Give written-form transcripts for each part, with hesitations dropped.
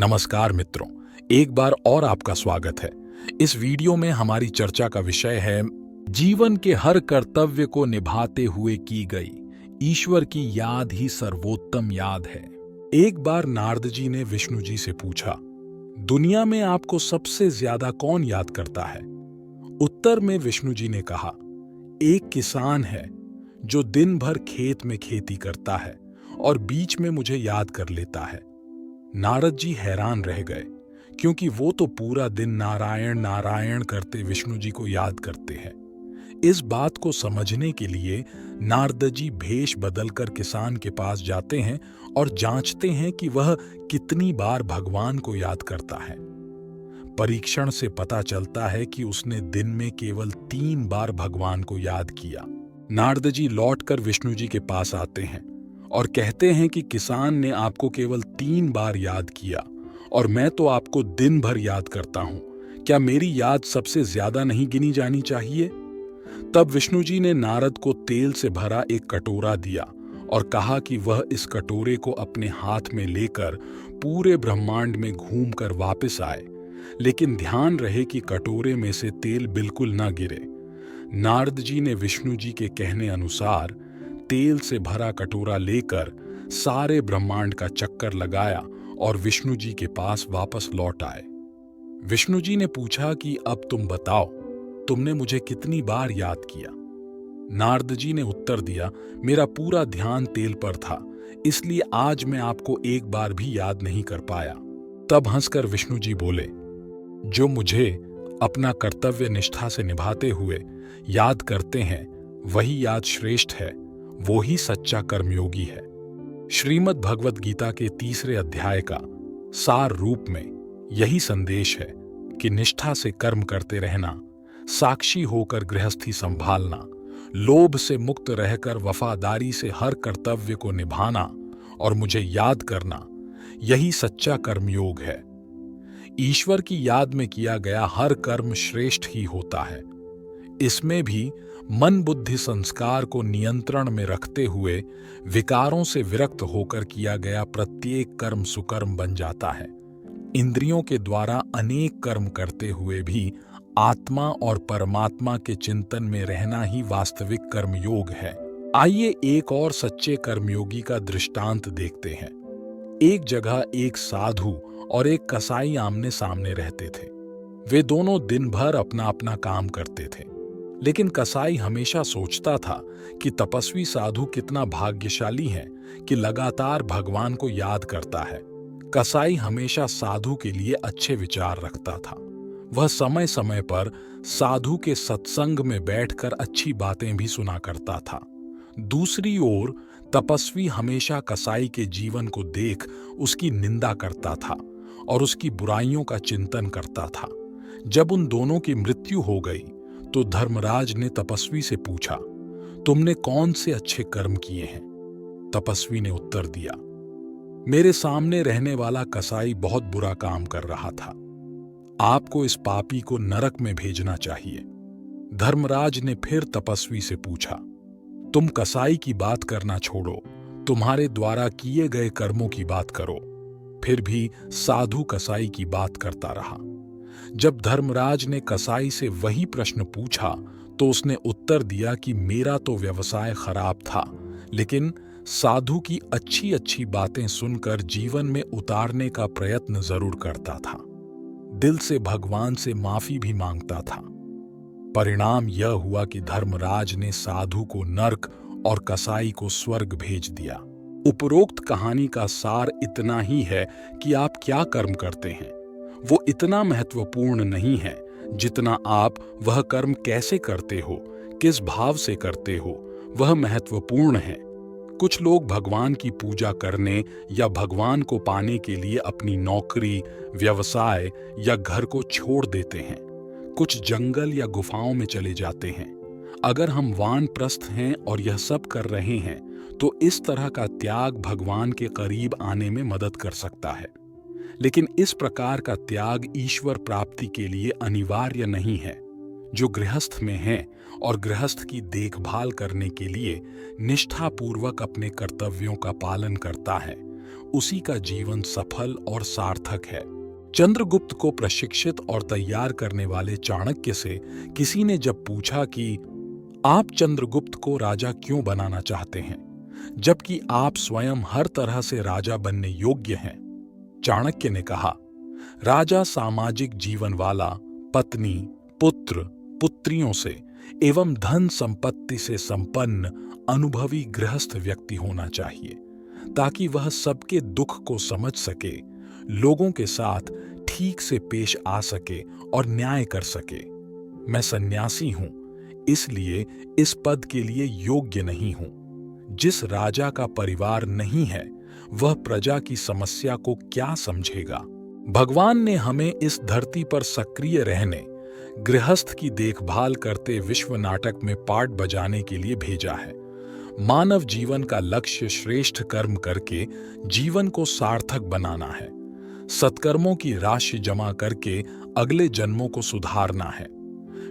नमस्कार मित्रों, एक बार और आपका स्वागत है। इस वीडियो में हमारी चर्चा का विषय है जीवन के हर कर्तव्य को निभाते हुए की गई ईश्वर की याद ही सर्वोत्तम याद है। एक बार नारद जी ने विष्णु जी से पूछा, दुनिया में आपको सबसे ज्यादा कौन याद करता है? उत्तर में विष्णु जी ने कहा, एक किसान है जो दिन भर खेत में खेती करता है और बीच में मुझे याद कर लेता है। नारद जी हैरान रह गए, क्योंकि वो तो पूरा दिन नारायण नारायण करते विष्णु जी को याद करते हैं। इस बात को समझने के लिए नारद जी भेष बदलकर किसान के पास जाते हैं और जांचते हैं कि वह कितनी बार भगवान को याद करता है। परीक्षण से पता चलता है कि उसने दिन में केवल 3 बार भगवान को याद किया। नारद जी लौटकर विष्णु जी के पास आते हैं और कहते हैं कि किसान ने आपको केवल 3 बार याद किया और मैं तो आपको दिन भर याद करता हूं। क्या मेरी याद सबसे ज्यादा नहीं गिनी जानी चाहिए? तब विष्णु जी ने नारद को तेल से भरा एक कटोरा दिया और कहा कि वह इस कटोरे को अपने हाथ में लेकर पूरे ब्रह्मांड में घूमकर वापस आए, लेकिन ध्यान रहे कि कटोरे में से तेल बिल्कुल न गिरे। नारद जी ने विष्णु जी के कहने अनुसार तेल से भरा कटोरा लेकर सारे ब्रह्मांड का चक्कर लगाया और विष्णु जी के पास वापस लौट आए। विष्णु जी ने पूछा कि अब तुम बताओ, तुमने मुझे कितनी बार याद किया? नारद जी ने उत्तर दिया, मेरा पूरा ध्यान तेल पर था, इसलिए आज मैं आपको एक बार भी याद नहीं कर पाया। तब हंसकर विष्णु जी बोले, जो मुझे अपना कर्तव्य निष्ठा से निभाते हुए याद करते हैं वही याद श्रेष्ठ है, वो ही सच्चा कर्मयोगी है। श्रीमद् भगवत गीता के 3 अध्याय का सार रूप में यही संदेश है कि निष्ठा से कर्म करते रहना, साक्षी होकर गृहस्थी संभालना, लोभ से मुक्त रहकर वफादारी से हर कर्तव्य को निभाना और मुझे याद करना, यही सच्चा कर्मयोग है। ईश्वर की याद में किया गया हर कर्म श्रेष्ठ ही होता है। इसमें भी मन बुद्धि संस्कार को नियंत्रण में रखते हुए विकारों से विरक्त होकर किया गया प्रत्येक कर्म सुकर्म बन जाता है। इंद्रियों के द्वारा अनेक कर्म करते हुए भी आत्मा और परमात्मा के चिंतन में रहना ही वास्तविक कर्मयोग है। आइए एक और सच्चे कर्मयोगी का दृष्टांत देखते हैं। एक जगह एक साधु और एक कसाई आमने सामने रहते थे। वे दोनों दिन भर अपना अपना काम करते थे, लेकिन कसाई हमेशा सोचता था कि तपस्वी साधु कितना भाग्यशाली है कि लगातार भगवान को याद करता है। कसाई हमेशा साधु के लिए अच्छे विचार रखता था। वह समय समय पर साधु के सत्संग में बैठकर अच्छी बातें भी सुना करता था। दूसरी ओर तपस्वी हमेशा कसाई के जीवन को देख उसकी निंदा करता था और उसकी बुराइयों का चिंतन करता था। जब उन दोनों की मृत्यु हो गई तो धर्मराज ने तपस्वी से पूछा, तुमने कौन से अच्छे कर्म किए हैं? तपस्वी ने उत्तर दिया, मेरे सामने रहने वाला कसाई बहुत बुरा काम कर रहा था। आपको इस पापी को नरक में भेजना चाहिए। धर्मराज ने फिर तपस्वी से पूछा, तुम कसाई की बात करना छोड़ो, तुम्हारे द्वारा किए गए कर्मों की बात करो। फिर भी साधु कसाई की बात करता रहा। जब धर्मराज ने कसाई से वही प्रश्न पूछा तो उसने उत्तर दिया कि मेरा तो व्यवसाय खराब था, लेकिन साधु की अच्छी अच्छी बातें सुनकर जीवन में उतारने का प्रयत्न जरूर करता था। दिल से भगवान से माफी भी मांगता था। परिणाम यह हुआ कि धर्मराज ने साधु को नर्क और कसाई को स्वर्ग भेज दिया। उपरोक्त कहानी का सार इतना ही है कि आप क्या कर्म करते हैं वो इतना महत्वपूर्ण नहीं है जितना आप वह कर्म कैसे करते हो, किस भाव से करते हो, वह महत्वपूर्ण है। कुछ लोग भगवान की पूजा करने या भगवान को पाने के लिए अपनी नौकरी, व्यवसाय या घर को छोड़ देते हैं। कुछ जंगल या गुफाओं में चले जाते हैं। अगर हम वानप्रस्थ हैं और यह सब कर रहे हैं तो इस तरह का त्याग भगवान के करीब आने में मदद कर सकता है। लेकिन इस प्रकार का त्याग ईश्वर प्राप्ति के लिए अनिवार्य नहीं है। जो गृहस्थ में है और गृहस्थ की देखभाल करने के लिए निष्ठापूर्वक अपने कर्तव्यों का पालन करता है, उसी का जीवन सफल और सार्थक है। चंद्रगुप्त को प्रशिक्षित और तैयार करने वाले चाणक्य से किसी ने जब पूछा कि आप चंद्रगुप्त को राजा क्यों बनाना चाहते हैं, जबकि आप स्वयं हर तरह से राजा बनने योग्य हैं, चाणक्य ने कहा, राजा सामाजिक जीवन वाला, पत्नी, पुत्र, पुत्रियों से एवं धन संपत्ति से संपन्न अनुभवी गृहस्थ व्यक्ति होना चाहिए, ताकि वह सबके दुख को समझ सके, लोगों के साथ ठीक से पेश आ सके और न्याय कर सके। मैं सन्यासी हूं, इसलिए इस पद के लिए योग्य नहीं हूं। जिस राजा का परिवार नहीं है, वह प्रजा की समस्या को क्या समझेगा। भगवान ने हमें इस धरती पर सक्रिय रहने, गृहस्थ की देखभाल करते विश्व नाटक में पार्ट बजाने के लिए भेजा है। मानव जीवन का लक्ष्य श्रेष्ठ कर्म करके जीवन को सार्थक बनाना है, सत्कर्मों की राशि जमा करके अगले जन्मों को सुधारना है।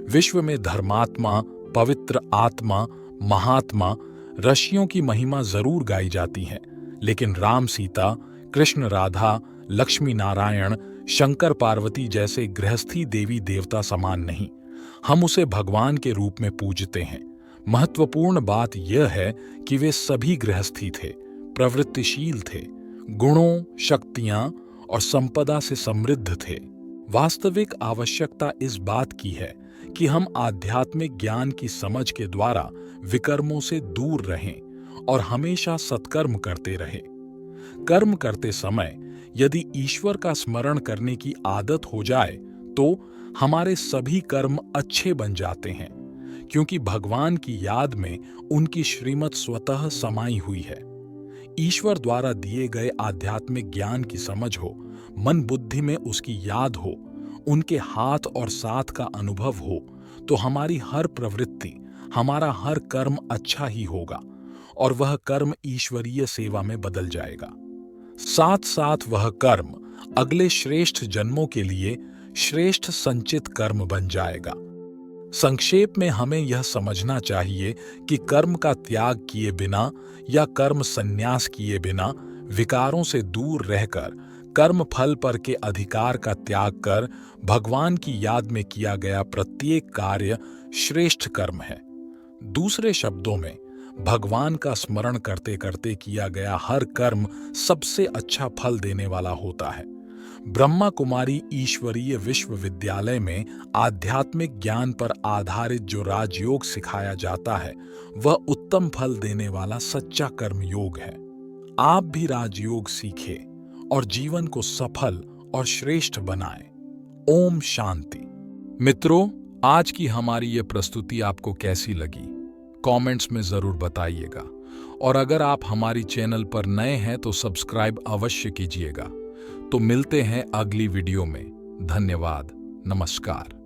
विश्व में धर्मात्मा, पवित्र आत्मा, महात्मा, ऋषियों की महिमा जरूर गाई जाती है, लेकिन राम सीता, कृष्ण राधा, लक्ष्मी नारायण, शंकर पार्वती जैसे गृहस्थी देवी देवता समान नहीं। हम उसे भगवान के रूप में पूजते हैं। महत्वपूर्ण बात यह है कि वे सभी गृहस्थी थे, प्रवृत्तिशील थे, गुणों, शक्तियां और संपदा से समृद्ध थे। वास्तविक आवश्यकता इस बात की है कि हम आध्यात्मिक ज्ञान की समझ के द्वारा विकर्मों से दूर रहें और हमेशा सत्कर्म करते रहें। कर्म करते समय यदि ईश्वर का स्मरण करने की आदत हो जाए तो हमारे सभी कर्म अच्छे बन जाते हैं, क्योंकि भगवान की याद में उनकी श्रीमत स्वतः समाई हुई है। ईश्वर द्वारा दिए गए आध्यात्मिक ज्ञान की समझ हो, मन बुद्धि में उसकी याद हो, उनके हाथ और साथ का अनुभव हो, तो हमारी हर प्रवृत्ति, हमारा हर कर्म अच्छा ही होगा और वह कर्म ईश्वरीय सेवा में बदल जाएगा। साथ साथ वह कर्म अगले श्रेष्ठ जन्मों के लिए श्रेष्ठ संचित कर्म बन जाएगा। संक्षेप में हमें यह समझना चाहिए कि कर्म का त्याग किए बिना या कर्म संन्यास किए बिना विकारों से दूर रहकर कर्म फल पर के अधिकार का त्याग कर भगवान की याद में किया गया प्रत्येक कार्य श्रेष्ठ कर्म है। दूसरे शब्दों में, भगवान का स्मरण करते करते किया गया हर कर्म सबसे अच्छा फल देने वाला होता है। ब्रह्मा कुमारी ईश्वरीय विश्वविद्यालय में आध्यात्मिक ज्ञान पर आधारित जो राजयोग सिखाया जाता है, वह उत्तम फल देने वाला सच्चा कर्म योग है। आप भी राजयोग सीखें और जीवन को सफल और श्रेष्ठ बनाएं। ओम शांति। मित्रों, आज की हमारी ये प्रस्तुति आपको कैसी लगी? कमेंट्स में जरूर बताइएगा, और अगर आप हमारी चैनल पर नए हैं तो सब्सक्राइब अवश्य कीजिएगा। तो मिलते हैं अगली वीडियो में। धन्यवाद। नमस्कार।